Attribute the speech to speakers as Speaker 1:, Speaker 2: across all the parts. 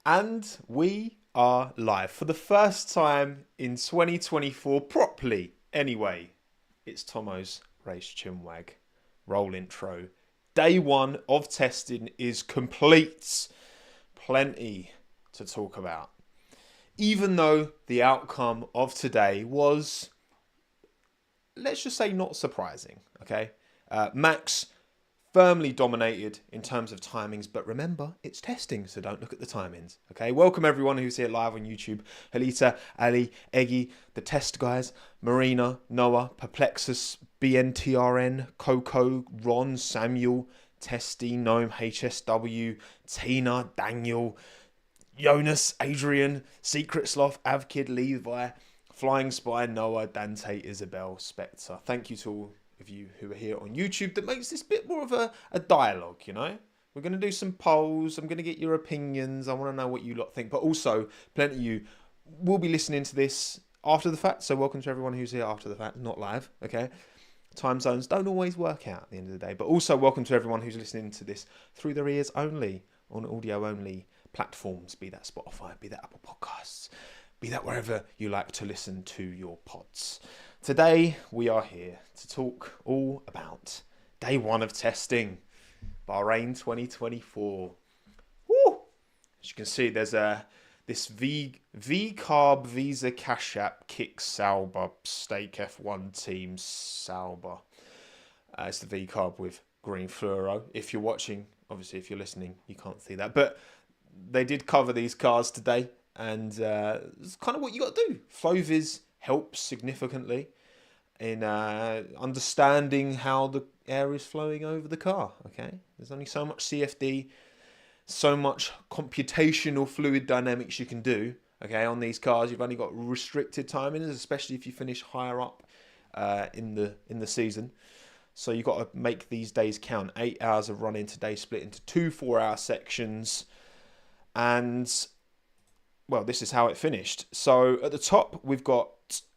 Speaker 1: And we are live for the first time in 2024, properly anyway. It's Tommo's Race Chinwag. Roll intro. Day one of testing is complete. Plenty to talk about. Even though the outcome of today was, let's just say, not surprising. Okay, Max firmly dominated in terms of timings, but remember, it's testing, so don't look at the timings. Okay, welcome everyone who's here live on YouTube. Halita, Ali, Eggy, the test guys, Marina, Noah, Perplexus, BNTRN, Coco, Ron, Samuel, Testy, Gnome, HSW, Tina, Daniel, Jonas, Adrian, Secret Sloth, Avkid, Levi, Flying Spy, Noah, Dante, Isabel, Spectre. Thank you to all of you who are here on YouTube. That makes this bit more of a dialogue, you know? We're going to do some polls. I'm going to get your opinions. I want to know what you lot think. But also, plenty of you will be listening to this after the fact. So welcome to everyone who's here after the fact, not live, okay? Time zones don't always work out at the end of the day. But also welcome to everyone who's listening to this through their ears only, on audio only platforms, be that Spotify, be that Apple Podcasts, be that wherever you like to listen to your pods. Today we are here to talk all about day one of testing, Bahrain 2024. Woo! As you can see, there's this V Carb Visa Cash App Kick Sauber Stake F1 Team Sauber. It's the V Carb with green fluoro. If you're watching, obviously if you're listening, you can't see that, but they did cover these cars today, and it's kind of what you got to do. Floviz helps significantly in understanding how the air is flowing over the car. Okay, there's only so much CFD, so much computational fluid dynamics you can do. Okay, on these cars, you've only got restricted timings, especially if you finish higher up in the season. So you've got to make these days count. 8 hours of running today, split into two 4-hour sections. And, well, this is how it finished. So at the top, we've got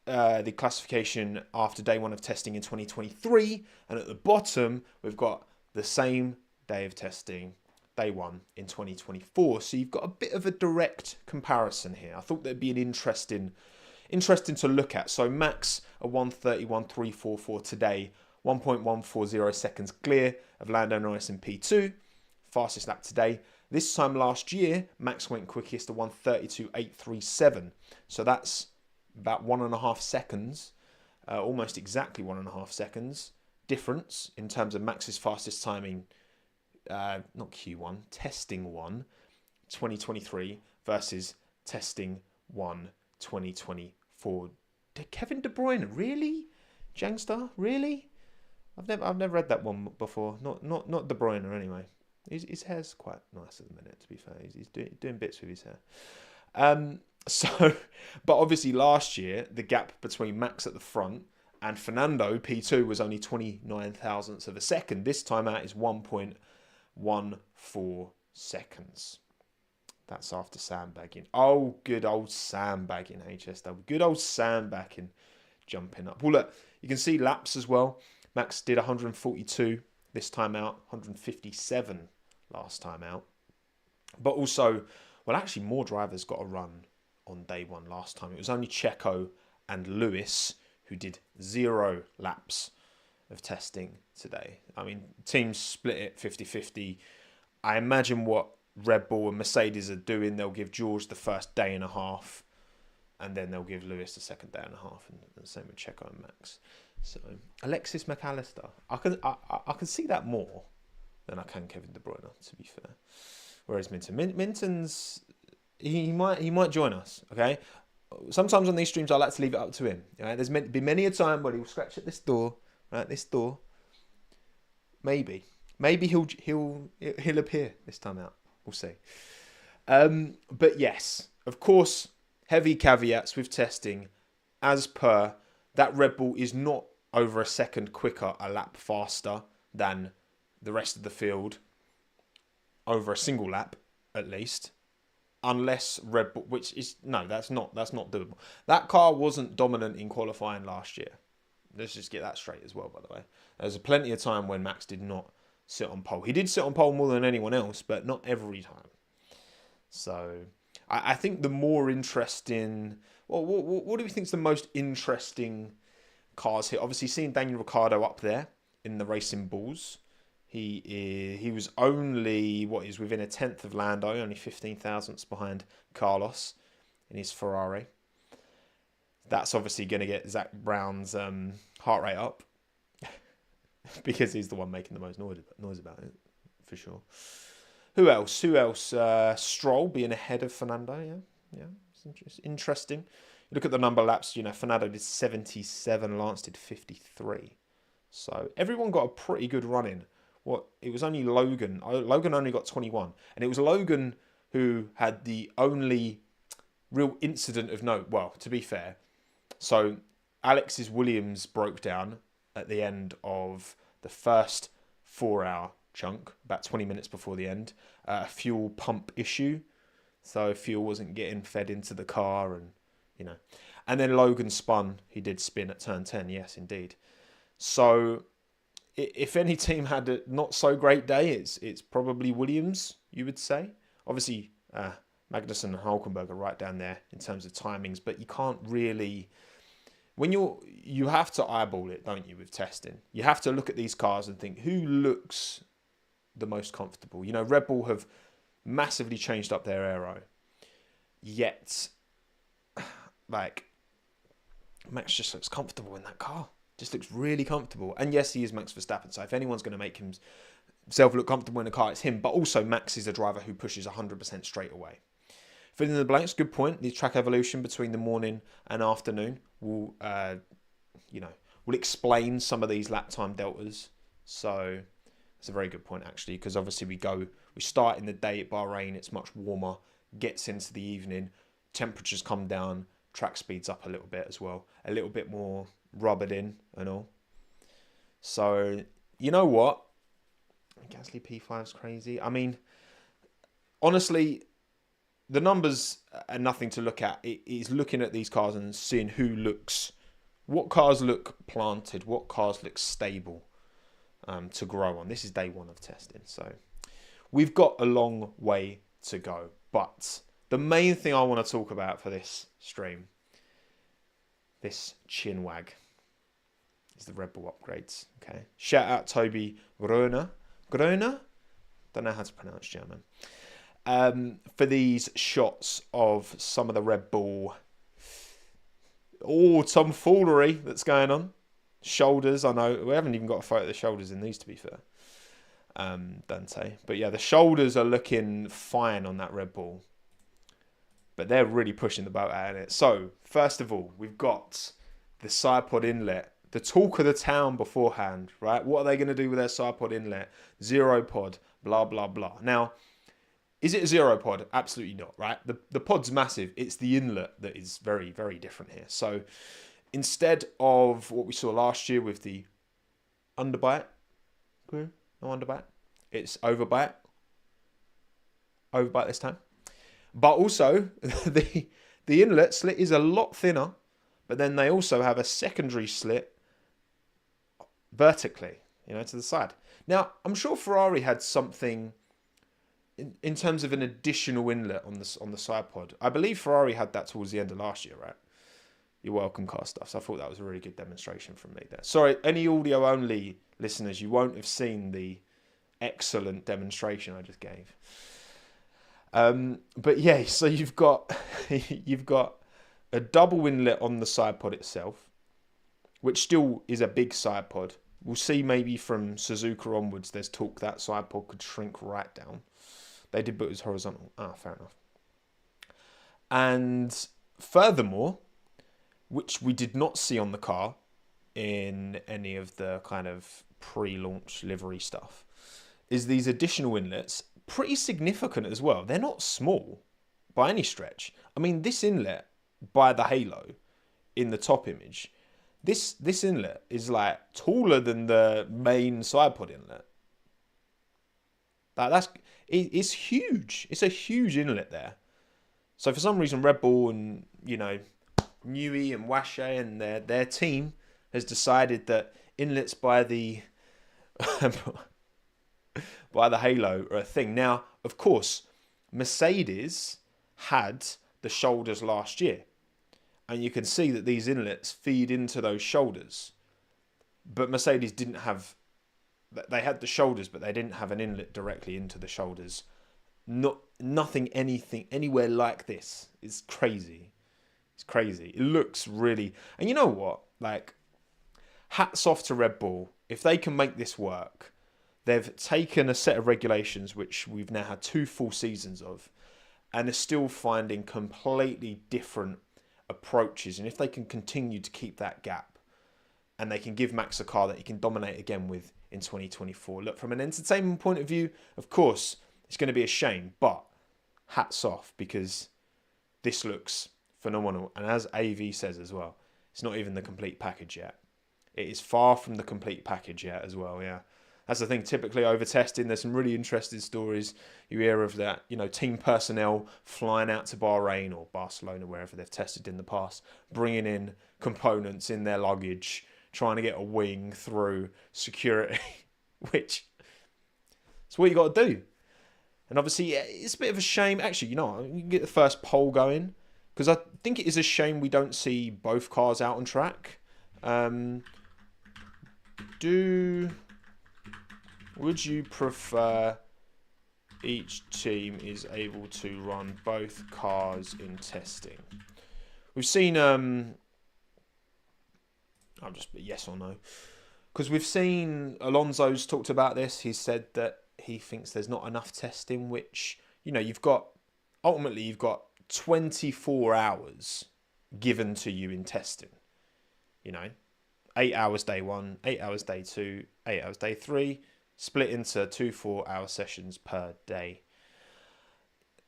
Speaker 1: the classification after day one of testing in 2023. And at the bottom, we've got the same day of testing, day one in 2024. So you've got a bit of a direct comparison here. I thought that'd be an interesting to look at. So Max, a 1:31.344 today, 1.140 seconds clear of Lando Norris in P2. Fastest lap today. This time last year, Max went quickest to 1:32.837. So that's about 1.5 seconds, almost exactly 1.5 seconds difference in terms of Max's fastest timing, not Q1, testing 1, 2023 versus testing 1, 2024. Kevin De Bruyne, really? Jangstar, really? I've never read that one before. Not De Bruyne anyway. His hair's quite nice at the minute, to be fair. He's doing bits with his hair. But obviously last year, the gap between Max at the front and Fernando, P2, was only 29 thousandths of a second. This time out is 1.14 seconds. That's after sandbagging. Oh, good old sandbagging, HSW. Good old sandbagging, jumping up. Well, look, you can see laps as well. Max did 142 this time out, 157 last time out. But also, well, actually more drivers got a run on day one last time. It was only Checo and Lewis who did 0 laps of testing today. I mean, teams split it 50-50. I imagine what Red Bull and Mercedes are doing, they'll give George the first day and a half, and then they'll give Lewis the second day and a half, and the same with Checo and Max. So Alexis McAllister, I can see that more than I can Kevin De Bruyne, to be fair. Whereas Minton's he might join us. Okay, sometimes on these streams I like to leave it up to him. Right? There's been many a time where he'll scratch at this door, right? This door. Maybe he'll appear this time out. We'll see. But yes, of course, heavy caveats with testing, as per. That Red Bull is not over a second quicker, a lap faster than the rest of the field, over a single lap at least, unless Red Bull, which is, no, that's not doable. That car wasn't dominant in qualifying last year. Let's just get that straight as well, by the way. There's plenty of time when Max did not sit on pole. He did sit on pole more than anyone else, but not every time. So I think the more interesting. Well, what do we think is the most interesting cars here? Obviously, seeing Daniel Ricciardo up there in the Racing Bulls. He was only he's within a tenth of Lando, only 15 thousandths behind Carlos in his Ferrari. That's obviously going to get Zach Brown's heart rate up because he's the one making the most noise about it, for sure. Who else? Stroll being ahead of Fernando. Yeah, it's interesting. You look at the number of laps. Fernando did 77, Lance did 53. So everyone got a pretty good run in. It was only Logan. Logan only got 21, and it was Logan who had the only real incident of note. Well, to be fair, so Alex's Williams broke down at the end of the first 4-hour chunk, about 20 minutes before the end. A fuel pump issue, so fuel wasn't getting fed into the car, and then Logan spun. He did spin at turn 10. Yes, indeed. So if any team had a not so great day, it's probably Williams, you would say. Obviously, Magnussen and Hulkenberg are right down there in terms of timings, but you can't really. When you have to eyeball it, don't you, with testing? You have to look at these cars and think who looks the most comfortable. Red Bull have massively changed up their aero, yet Max just looks comfortable in that car. Just looks really comfortable. And yes, he is Max Verstappen. So if anyone's going to make himself look comfortable in a car, it's him. But also, Max is a driver who pushes 100% straight away. Filling in the blanks, good point. The track evolution between the morning and afternoon will explain some of these lap time deltas. So it's a very good point, actually, because obviously we start in the day at Bahrain. It's much warmer. Gets into the evening. Temperatures come down. Track speeds up a little bit as well. A little bit more rubbered in and all. So, you know what? Gasly P5's crazy. I mean, honestly, the numbers are nothing to look at. It is looking at these cars and seeing what cars look planted, what cars look stable to grow on. This is day one of testing. So we've got a long way to go. But the main thing I want to talk about for this stream, this Chinwag, is the Red Bull upgrades. Okay. Shout out Toby Groner. Groner? Don't know how to pronounce German. For these shots of some of the Red Bull tomfoolery that's going on. Shoulders, I know. We haven't even got a photo of the shoulders in these, to be fair. Dante. But yeah, the shoulders are looking fine on that Red Bull. But they're really pushing the boat out in it. So, first of all, we've got the side pod inlet. The talk of the town beforehand, right? What are they going to do with their side pod inlet? Zero pod, blah, blah, blah. Now, is it a zero pod? Absolutely not, right? The pod's massive. It's the inlet that is very, very different here. So, instead of what we saw last year with the underbite, no underbite, it's overbite. Overbite this time. But also, the inlet slit is a lot thinner, but then they also have a secondary slit vertically, to the side. Now, I'm sure Ferrari had something in terms of an additional inlet on the side pod. I believe Ferrari had that towards the end of last year, right? You're welcome, car stuff. So I thought that was a really good demonstration from me there. Sorry, any audio-only listeners, you won't have seen the excellent demonstration I just gave. But yeah, so you've got a double inlet on the side pod itself, which still is a big side pod. We'll see maybe from Suzuka onwards, there's talk that side pod could shrink right down. They did, but it was horizontal. Fair enough. And furthermore, which we did not see on the car in any of the kind of pre-launch livery stuff, is these additional inlets. Pretty significant as well. They're not small by any stretch. I mean, this inlet by the halo in the top image, this inlet is like taller than the main side pod inlet. It's huge. It's a huge inlet there. So for some reason, Red Bull and Newey and Washe and their team has decided that inlets by the by the halo are a thing. Now, of course, Mercedes had the shoulders last year. And you can see that these inlets feed into those shoulders. But Mercedes didn't have, they had the shoulders, but they didn't have an inlet directly into the shoulders. Nothing, anything, anywhere like this. It's crazy. It's crazy. It looks really, and you know what? Like, hats off to Red Bull. If they can make this work, they've taken a set of regulations, which we've now had 2 full seasons of, and are still finding completely different approaches. And if they can continue to keep that gap, and they can give Max a car that he can dominate again with in 2024. Look, from an entertainment point of view, of course, it's going to be a shame, but hats off, because this looks phenomenal. And as AV says as well, it's not even the complete package yet. It is far from the complete package yet as well, yeah. That's the thing, typically over testing, there's some really interesting stories you hear of that, you know, team personnel flying out to Bahrain or Barcelona, wherever they've tested in the past, bringing in components in their luggage, trying to get a wing through security, which is what you got to do. And obviously, it's a bit of a shame. Actually, you know, you can get the first poll going, because I think it is a shame we don't see both cars out on track. Would you prefer each team is able to run both cars in testing? We've seen, I'll just put yes or no. Because we've seen Alonso's talked about this. He said that he thinks there's not enough testing, which, you know, you've got 24 hours given to you in testing. You know, 8 hours day 1, 8 hours day 2, 8 hours day 3, split into 2 4-hour sessions per day.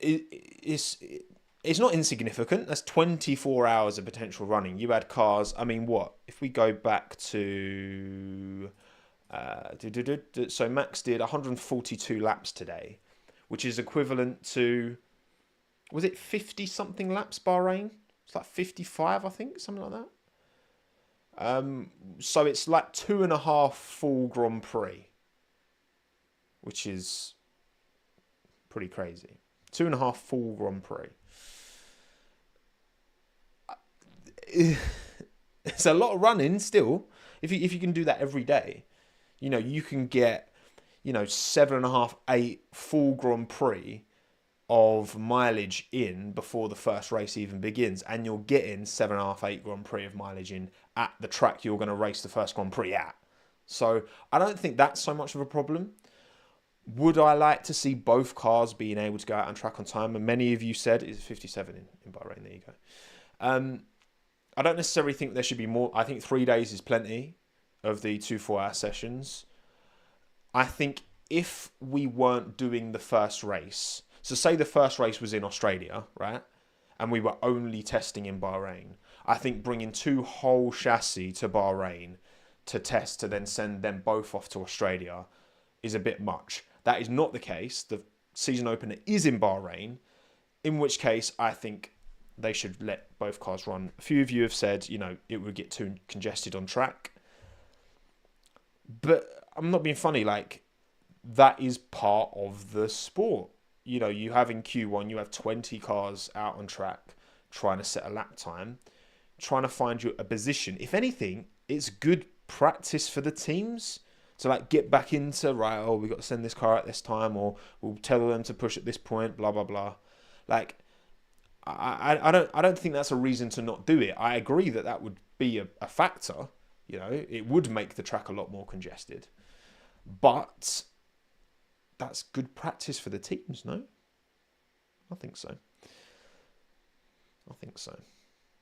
Speaker 1: It's not insignificant. That's 24 hours of potential running. You had cars, I mean, what? If we go back to... so Max did 142 laps today, which is equivalent to... Was it 50-something laps, Bahrain? It's like 55, I think, something like that. So it's like 2.5 full Grand Prix, which is pretty crazy. 2.5 full Grand Prix. It's a lot of running still. If you can do that every day, you know, you can get, you know, 7.5, 8 full Grand Prix of mileage in before the first race even begins, and you're getting 7.5, 8 Grand Prix of mileage in at the track you're going to race the first Grand Prix at. So I don't think that's so much of a problem. Would I like to see both cars being able to go out on track on time? And many of you said it's 57 in Bahrain. There you go. I don't necessarily think there should be more. I think 3 days is plenty of the 2 4-hour sessions. I think if we weren't doing the first race, so say the first race was in Australia, right? And we were only testing in Bahrain. I think bringing 2 whole chassis to Bahrain to test, to then send them both off to Australia, is a bit much. That is not the case. The season opener is in Bahrain, in which case I think they should let both cars run. A few of you have said, you know, it would get too congested on track. But I'm not being funny, like, that is part of the sport. You know, you have in Q1, you have 20 cars out on track trying to set a lap time, trying to find you a position. If anything, it's good practice for the teams to, like, get back into, right, oh, we've got to send this car at this time, or we'll tell them to push at this point, blah, blah, blah. Like, I don't think that's a reason to not do it. I agree that that would be a factor. You know, it would make the track a lot more congested. But that's good practice for the teams, no? I think so.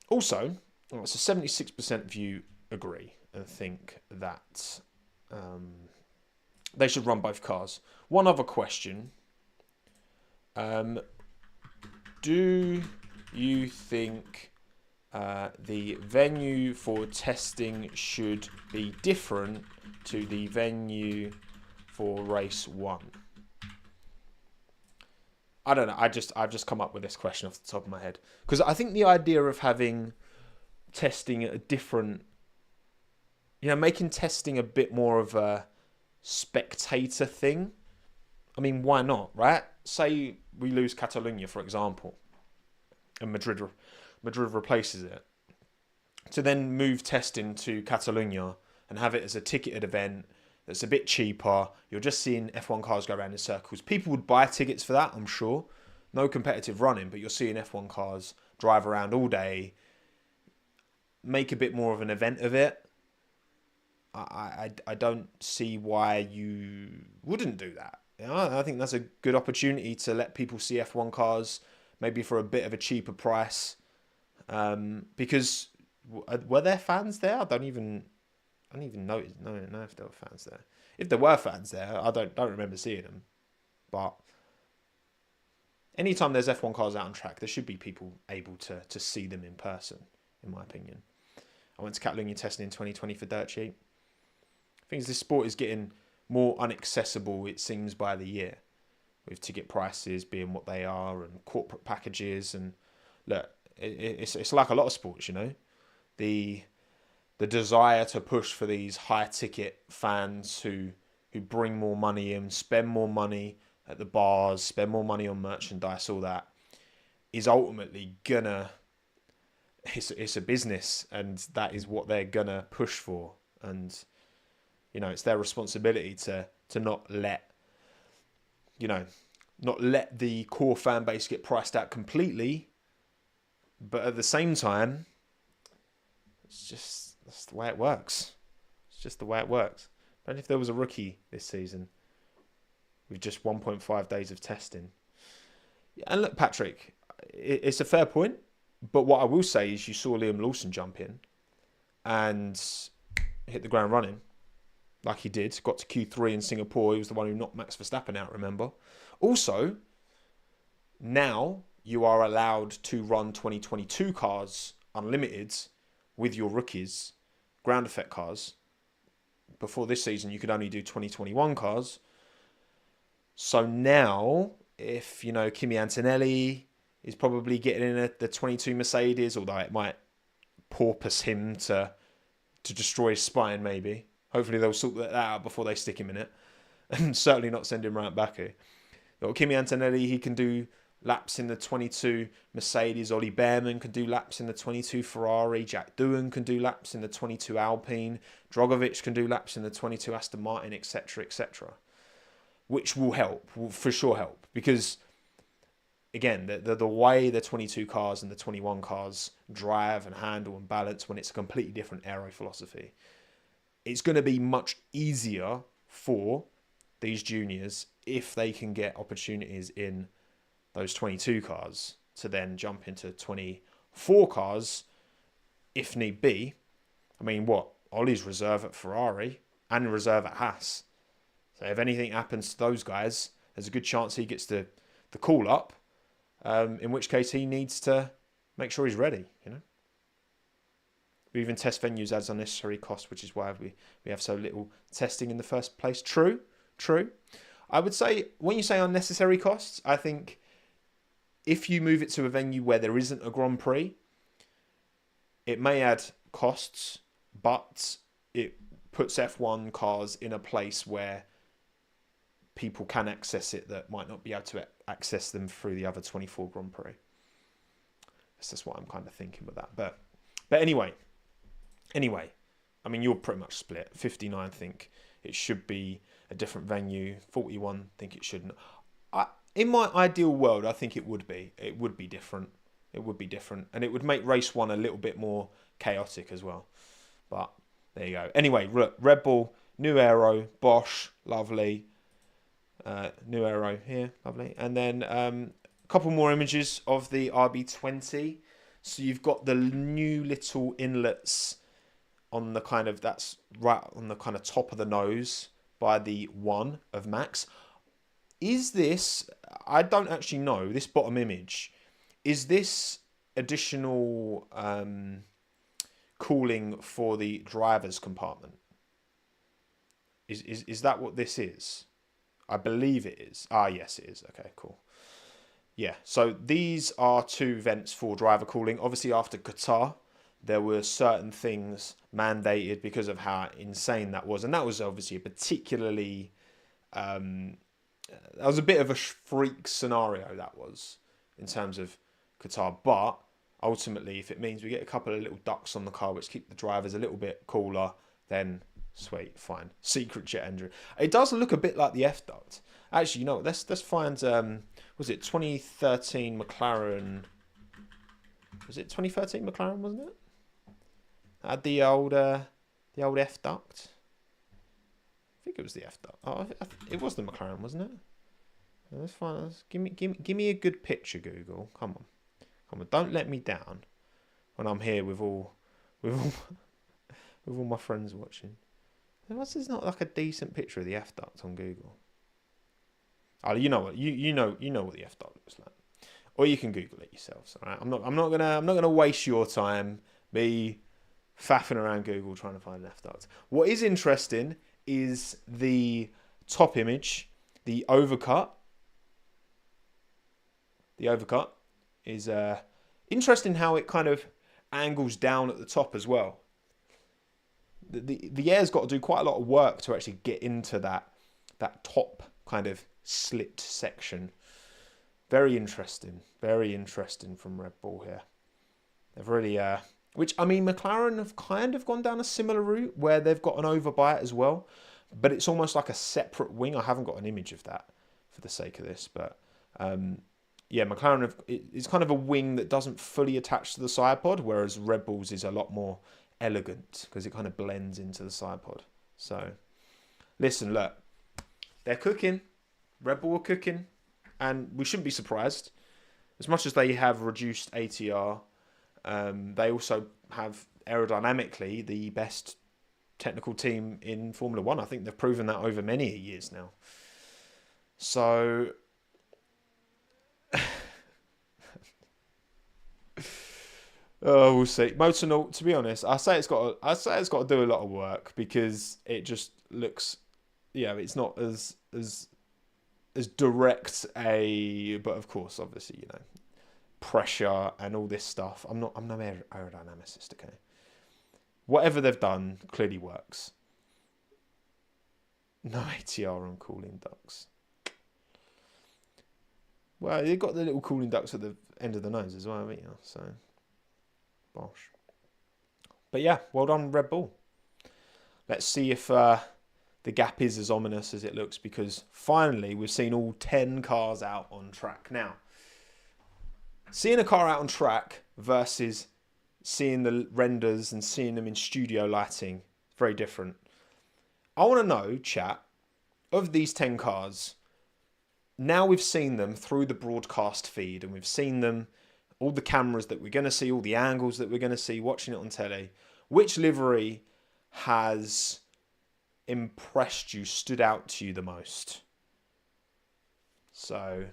Speaker 1: Also, so 76% of you agree and think that they should run both cars. One other question. Do you think the venue for testing should be different to the venue for race 1? I don't know. I've just come up with this question off the top of my head, because I think the idea of having testing a different, you know, making testing a bit more of a spectator thing. I mean, why not, right? Say we lose Catalonia, for example. and Madrid replaces it, to then move testing to Catalonia and have it as a ticketed event that's a bit cheaper. You're just seeing F1 cars go around in circles. People would buy tickets for that, I'm sure. No competitive running, but you're seeing F1 cars drive around all day, make a bit more of an event of it. I don't see why you wouldn't do that. You know, I think that's a good opportunity to let people see F1 cars, maybe for a bit of a cheaper price. Because were there fans there? I don't even know if there were fans there. If there were fans there, I don't remember seeing them. But anytime there's F1 cars out on track, there should be people able to see them in person, in my opinion. I went to Catalonia testing in 2020 for dirt cheap. Things this sport is getting more inaccessible, it seems, by the year, with ticket prices being what they are and corporate packages. And look, it's like a lot of sports, you know, the desire to push for these high ticket fans who bring more money in, spend more money at the bars, spend more money on merchandise, all that is ultimately gonna. It's a business, and that is what they're gonna push for. And you know, it's their responsibility to not let, you know, not let the core fan base get priced out completely. But at the same time, that's the way it works. It's just the way it works. Imagine if there was a rookie this season with just 1.5 days of testing. And look, Patrick, it's a fair point. But what I will say is you saw Liam Lawson jump in and hit the ground running. Like he did, got to Q3 in Singapore. He was the one who knocked Max Verstappen out, remember? Also, now you are allowed to run 2022 cars unlimited with your rookies, ground effect cars. Before this season, you could only do 2021 cars. So now, if, you know, Kimi Antonelli is probably getting in the 22 Mercedes, although it might porpoise him to destroy his spine, maybe. Hopefully they'll sort that out before they stick him in it. And certainly not send him around Baku. Kimi Antonelli, he can do laps in the 22 Mercedes. Ollie Behrman can do laps in the 22 Ferrari. Jack Doohan can do laps in the 22 Alpine. Drogovic can do laps in the 22 Aston Martin, etc., etc. Which will help, will for sure help. Because, again, the way the 22 cars and the 21 cars drive and handle and balance when it's a completely different aero philosophy, it's going to be much easier for these juniors if they can get opportunities in those 22 cars to then jump into 24 cars if need be. I mean, what? Ollie's reserve at Ferrari and reserve at Haas. So if anything happens to those guys, there's a good chance he gets the call up, in which case he needs to make sure he's ready, you know. Even test venues adds unnecessary cost, which is why we have so little testing in the first place. True. I would say, when you say unnecessary costs, I think if you move it to a venue where there isn't a Grand Prix, it may add costs, but it puts F1 cars in a place where people can access it that might not be able to access them through the other 24 Grand Prix. That's just what I'm kind of thinking with that. But anyway, I mean, you're pretty much split. 59 think it should be a different venue. 41 think it shouldn't. In my ideal world, I think it would be. It would be different. And it would make race one a little bit more chaotic as well. But there you go. Anyway, Red Bull, new aero, Bosch, lovely. New aero here, lovely. And then a couple more images of the RB20. So you've got the new little inlets on the kind of, that's right on the kind of top of the nose by the one of Max. Is this, I don't actually know, this bottom image, is this additional cooling for the driver's compartment? Is that what this is? I believe it is. Ah, yes, it is. Okay, cool. Yeah, so these are two vents for driver cooling. Obviously, after Qatar, there were certain things mandated because of how insane that was. And that was obviously a particularly... that was a bit of a freak scenario, that was, in terms of Qatar. But ultimately, if it means we get a couple of little ducks on the car which keep the drivers a little bit cooler, then sweet, fine. Secret jet engine. It does look a bit like the F duct. Actually, you know what? Let's find. Was it 2013 McLaren? Was it 2013 McLaren? Wasn't it? Had the old F duct. I think it was the F duct. Oh, it was the McLaren, wasn't it? Let's find. Give me a good picture, Google. Come on. Don't let me down when I'm here with all my friends watching. There's not like a decent picture of the F duct on Google. Oh, you know what? You know what the F duct looks like, or you can Google it yourselves. All right. I'm not gonna waste your time me faffing around Google trying to find an F duct. What is interesting is the top image, the overcut. The overcut is interesting how it kind of angles down at the top as well. The air's got to do quite a lot of work to actually get into that top kind of slit section. Very interesting from Red Bull here. They've really, which I mean, McLaren have kind of gone down a similar route where they've got an overbite as well, but it's almost like a separate wing. I haven't got an image of that for the sake of this, but yeah, McLaren it's kind of a wing that doesn't fully attach to the side pod, whereas Red Bull's is a lot more elegant because it kind of blends into the side pod. So, listen, look, they're cooking. Red Bull are cooking, and we shouldn't be surprised. As much as they have reduced ATR, they also have aerodynamically the best technical team in Formula One. I think they've proven that over many years now. So, we'll see. Motornaut, to be honest, I say it's got to do a lot of work because it just looks, it's not as direct but of course, obviously, pressure and all this stuff. I'm no aerodynamicist, okay? Whatever they've done clearly works. No ATR on cooling ducts. Well, they've got the little cooling ducts at the end of the nose as well, haven't you? So, bosh. But yeah, well done, Red Bull. Let's see if the gap is as ominous as it looks, because finally we've seen all 10 cars out on track. Now, seeing a car out on track versus seeing the renders and seeing them in studio lighting, very different. I want to know, chat, of these 10 cars, now we've seen them through the broadcast feed and we've seen them, all the cameras that we're going to see, all the angles that we're going to see, watching it on telly, which livery has impressed you, stood out to you the most? So,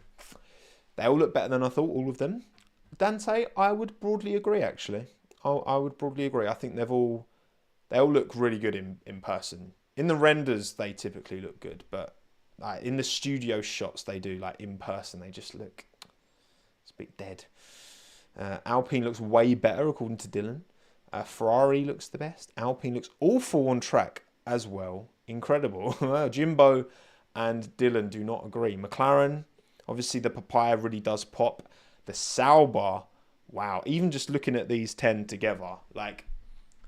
Speaker 1: they all look better than I thought, all of them. Dante, I would broadly agree, actually. I would broadly agree. I think they all look really good in person. In the renders, they typically look good, but in the studio shots, they do. Like in person, they just look it's a bit dead. Alpine looks way better, according to Dylan. Ferrari looks the best. Alpine looks awful on track as well. Incredible. Jimbo and Dylan do not agree. McLaren, obviously the papaya really does pop. The Sauber, wow. Even just looking at these 10 together, like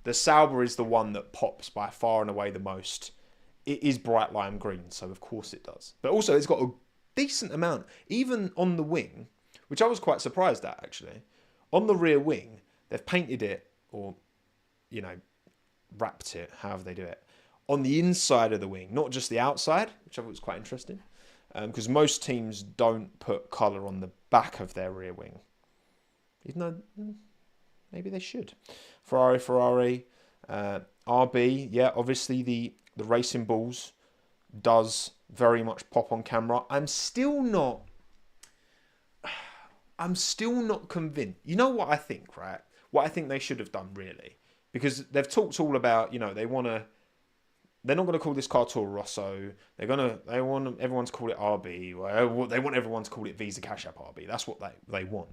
Speaker 1: the Sauber is the one that pops by far and away the most. It is bright lime green, so of course it does. But also it's got a decent amount, even on the wing, which I was quite surprised at, actually. On the rear wing, they've painted it, or, wrapped it, however they do it, on the inside of the wing, not just the outside, which I thought was quite interesting. Because most teams don't put colour on the back of their rear wing. Even though, maybe they should. Ferrari, RB, yeah, obviously the racing balls does very much pop on camera. I'm still not convinced. You know what I think, right? What I think they should have done, really. Because they've talked all about, they're not going to call this car Toro Rosso. They want everyone to call it RB. They want everyone to call it Visa Cash App RB. That's what they want.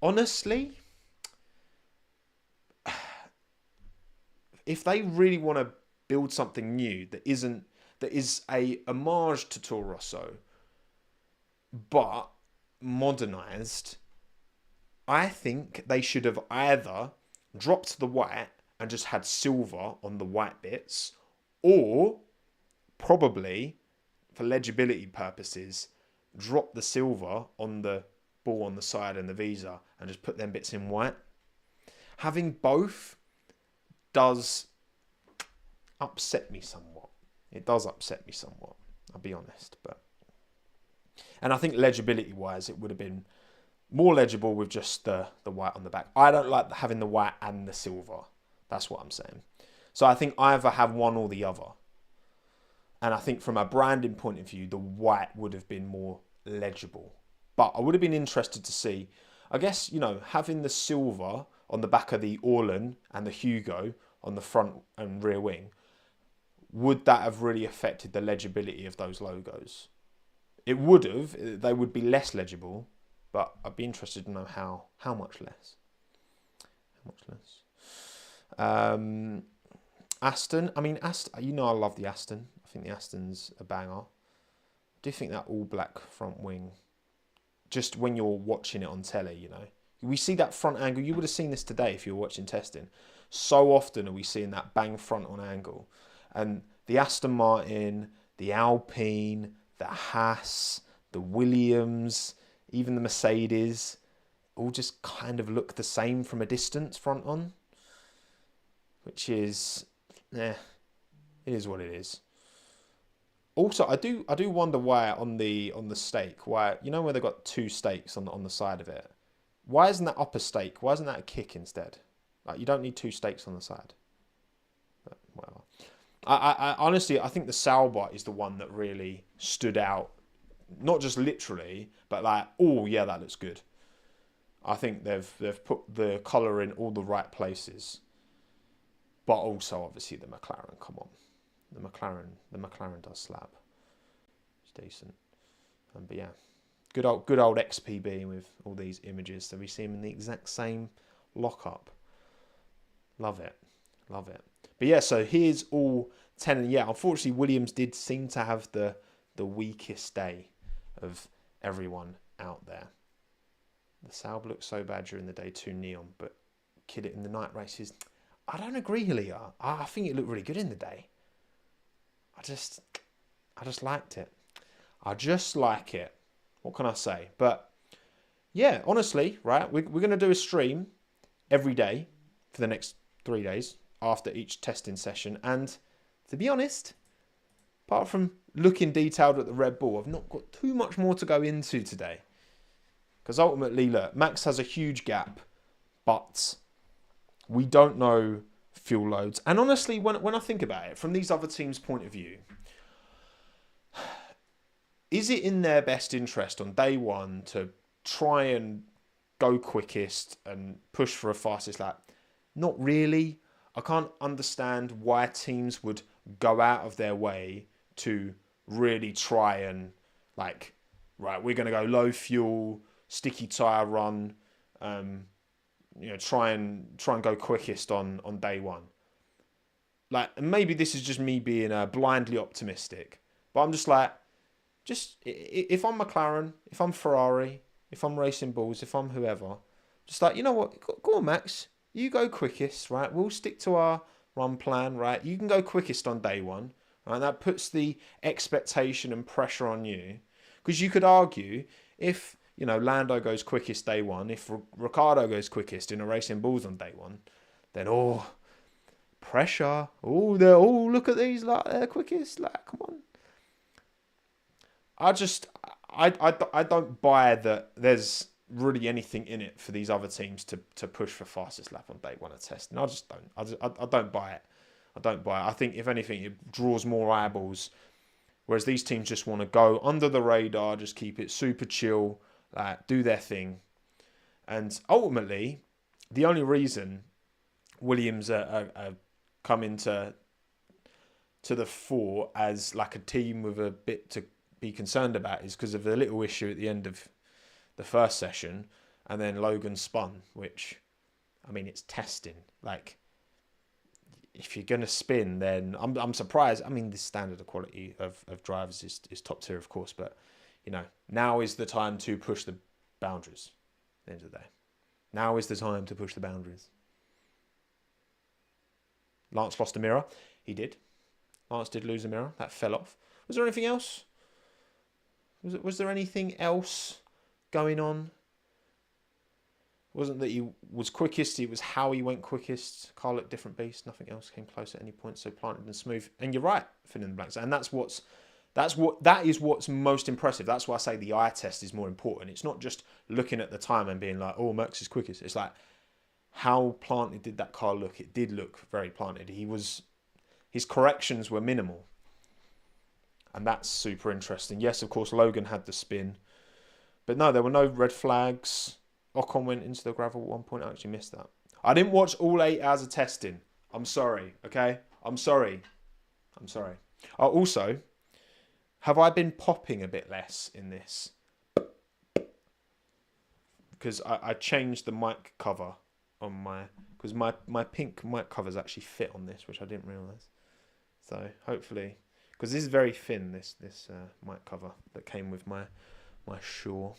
Speaker 1: Honestly, if they really want to build something new that is a homage to Toro Rosso, but modernized, I think they should have either dropped the white and just had silver on the white bits, or probably, for legibility purposes, drop the silver on the ball on the side and the visa and just put them bits in white. Having both does upset me somewhat. It does upset me somewhat, I'll be honest. And I think legibility wise, it would have been more legible with just the white on the back. I don't like having the white and the silver. That's what I'm saying. So I think either have one or the other. And I think from a branding point of view, the white would have been more legible. But I would have been interested to see, I guess, having the silver on the back of the Orlan and the Hugo on the front and rear wing, would that have really affected the legibility of those logos? It would have. They would be less legible, but I'd be interested to know how much less. How much less? Aston. I mean, Aston. I love the Aston. I think the Aston's a banger. I do think that all black front wing, just when you're watching it on telly, we see that front angle. You would have seen this today if you were watching testing. So often are we seeing that bang front on angle. And the Aston Martin, the Alpine, the Haas, the Williams, even the Mercedes, all just kind of look the same from a distance front on, which is, it is what it is. Also, I do wonder why on the stake, why where they've got two stakes on the side of it, why isn't that upper stake? Why isn't that a kick instead? Like, you don't need two stakes on the side. But whatever. I honestly, I think the Sauber is the one that really stood out, not just literally, but like, oh yeah, that looks good. I think they've put the colour in all the right places, but also obviously the McLaren. Come on, the McLaren does slap. It's decent, but yeah, good old XPB with all these images. So we see him in the exact same lockup. Love it. But yeah, so here's all 10. And yeah, unfortunately, Williams did seem to have the weakest day of everyone out there. The Sauber looked so bad during the day 2 neon, but kid it in the night races. I don't agree, Hilia. I think it looked really good in the day. I just liked it. I just like it. What can I say? But yeah, honestly, right, we're going to do a stream every day for the next 3 days after each testing session. And to be honest, apart from looking detailed at the Red Bull, I've not got too much more to go into today. Because ultimately, look, Max has a huge gap, but we don't know fuel loads. And honestly, when I think about it, from these other teams' point of view, is it in their best interest on day one to try and go quickest and push for a fastest lap? Not really. I can't understand why teams would go out of their way to really try and, like, right, we're going to go low fuel, sticky tyre run, try and go quickest on day one. Like, and maybe this is just me being blindly optimistic, but I'm just like, if I'm McLaren, if I'm Ferrari, if I'm Racing Bulls, if I'm whoever, just like, you know what, go on, Max. You go quickest, right? We'll stick to our run plan, right? You can go quickest on day one, right? That puts the expectation and pressure on you. Because you could argue, if, Lando goes quickest day one, if Ricciardo goes quickest in a Racing Bulls on day one, then, pressure. Look at these, like, they're quickest. Like, come on. I don't buy that there's really anything in it for these other teams to push for fastest lap on day one of testing. I just don't. I don't buy it. I think, if anything, it draws more eyeballs, whereas these teams just want to go under the radar, just keep it super chill, do their thing. And ultimately, the only reason Williams are coming to the fore as like a team with a bit to be concerned about is because of the little issue at the end of the first session, and then Logan spun, which, I mean, it's testing. Like, if you're going to spin, then I'm surprised. I mean, the standard of quality of drivers is top tier, of course, but, now is the time to push the boundaries at the end of the day. Now is the time to push the boundaries. Lance lost a mirror. He did. Lance did lose a mirror. That fell off. Was there anything else? Was there anything else going on? It wasn't that he was quickest, it was how he went quickest. Carl looked different beast. Nothing else came close at any point. So planted and smooth. And you're right, fill in the blanks. And that is what's most impressive. That's why I say the eye test is more important. It's not just looking at the time and being like, oh, Merckx is quickest. It's like, how planted did that car look? It did look very planted. His corrections were minimal. And that's super interesting. Yes, of course, Logan had the spin. But no, there were no red flags. Ocon went into the gravel at one point. I actually missed that. I didn't watch all 8 hours of testing. I'm sorry, okay? I'm sorry. Also, have I been popping a bit less in this? Because I changed the mic cover on my... Because my pink mic covers actually fit on this, which I didn't realise. So, hopefully... Because this is very thin, this mic cover that came with my Shaw.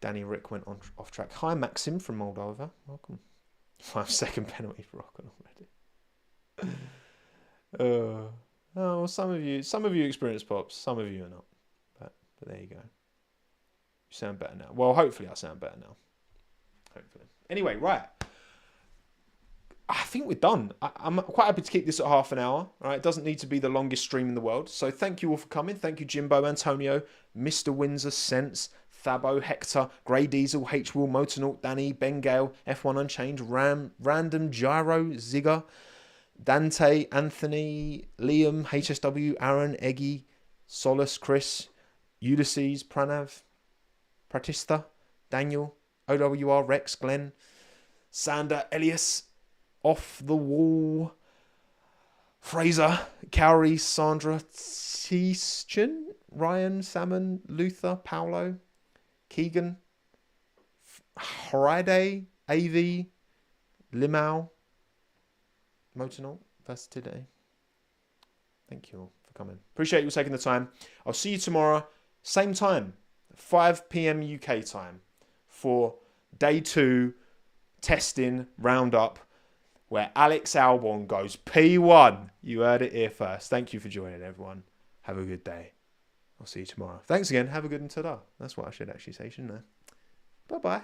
Speaker 1: Danny Rick went off track. Hi, Maxim from Moldova. Welcome. 5-second penalty for Ocon already. Oh, some of you experience pops. Some of you are not. But there you go. You sound better now. Well, hopefully I sound better now. Hopefully. Anyway, right. I think we're done. I'm quite happy to keep this at half an hour. All right, it doesn't need to be the longest stream in the world. So thank you all for coming. Thank you, Jimbo, Antonio, Mr. Windsor, Sense, Thabo, Hector, Grey Diesel, H-Will, Motornaut, Danny, Ben Gale, F1 Unchained, Random, Gyro, Zigger, Dante, Anthony, Liam, HSW, Aaron, Eggy, Solus, Chris, Ulysses, Pranav, Pratista, Daniel, OWR, Rex, Glenn, Sander, Elias, Off the Wall, Fraser, Cowrie, Sandra, Tischchen, Ryan, Salmon, Luther, Paolo, Keegan, Friday, AV, Limau, Motornaut, Versatility. Thank you all for coming. Appreciate you taking the time. I'll see you tomorrow, same time, 5 p.m. UK time, for day 2 testing roundup, where Alex Albon goes P1. You heard it here first. Thank you for joining, everyone. Have a good day. I'll see you tomorrow. Thanks again. Have a good one. Ta-da. That's what I should actually say, shouldn't I? Bye-bye.